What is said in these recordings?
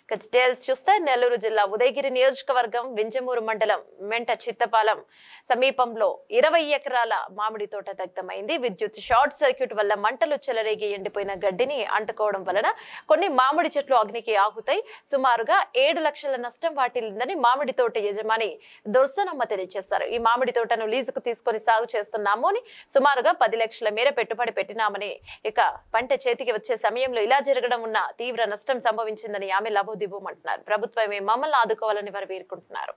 Details చూస్తే నెల్లూరు జిల్లా ఉదయగిరి నియోజకవర్గం వింజమూరు మండలం మెంట చిత్తపాలెం సమీపంలో 20 ఎకరాల మామిడి తోట దగ్ధమైంది. విద్యుత్ షార్ట్ సర్క్యూట్ వల్ల మంటలు చెలరేగి ఎండిపోయిన గడ్డిని అంటుకోవడం వలన కొన్ని మామిడి చెట్లు అగ్నికి ఆహుతాయి. సుమారుగా 7 లక్షల నష్టం వాటిల్లిందని మామిడి తోట యజమాని దొర్సనమ్మ తెలియజేశారు. ఈ మామిడి తోటను లీజుకు తీసుకొని సాగు చేస్తున్నాము అని, సుమారుగా 10 లక్షల మేర పెట్టుబడి పెట్టినామని, ఇక పంట చేతికి వచ్చే సమయంలో ఇలా జరగడం ఉన్న తీవ్ర నష్టం సంభవించిందని ఆమె లబోదిబోమంటున్నారు. ప్రభుత్వమే మమ్మల్ని ఆదుకోవాలని వారు వేడుకుంటున్నారు.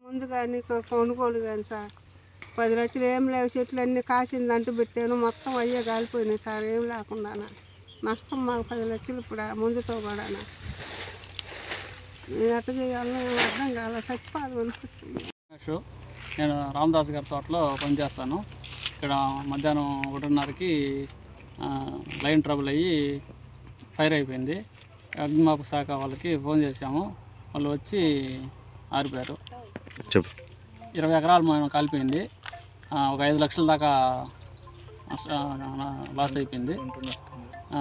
ముందు కానీ కొనుగోలు కానీ సార్ 10 లక్షలు ఏం లేవు, చెట్లు అన్నీ కాసిందంటూ పెట్టాను, మొత్తం అయ్యే కాలిపోయినాయి సార్. ఏం లేకుండా నష్టం మాకు 10 లక్షలు ఇప్పుడు ముందుతో కూడా ఎట్ట చేయాలో అర్థం కాదు, చచ్చిపోదు అనిపిస్తుంది. నేను రామదాస్ గారి తోటలో పనిచేస్తాను. ఇక్కడ మధ్యాహ్నం 1:30కి లైన్ ట్రబుల్ అయ్యి ఫైర్ అయిపోయింది. అగ్నిమాపక శాఖ వాళ్ళకి ఫోన్ చేశాము, వాళ్ళు వచ్చి ఆరిపోయారు. 20 ఎకరాలు మనం కాలిపోయింది. ఒక 5 లక్షల దాకా లాస్ అయిపోయింది,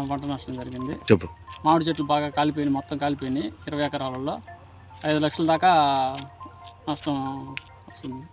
పంట నష్టం జరిగింది. మామిడి చెట్లు బాగా కాలిపోయినాయి, మొత్తం కాలిపోయినాయి. 20 ఎకరాలలో 5 లక్షల దాకా నష్టం వస్తుంది.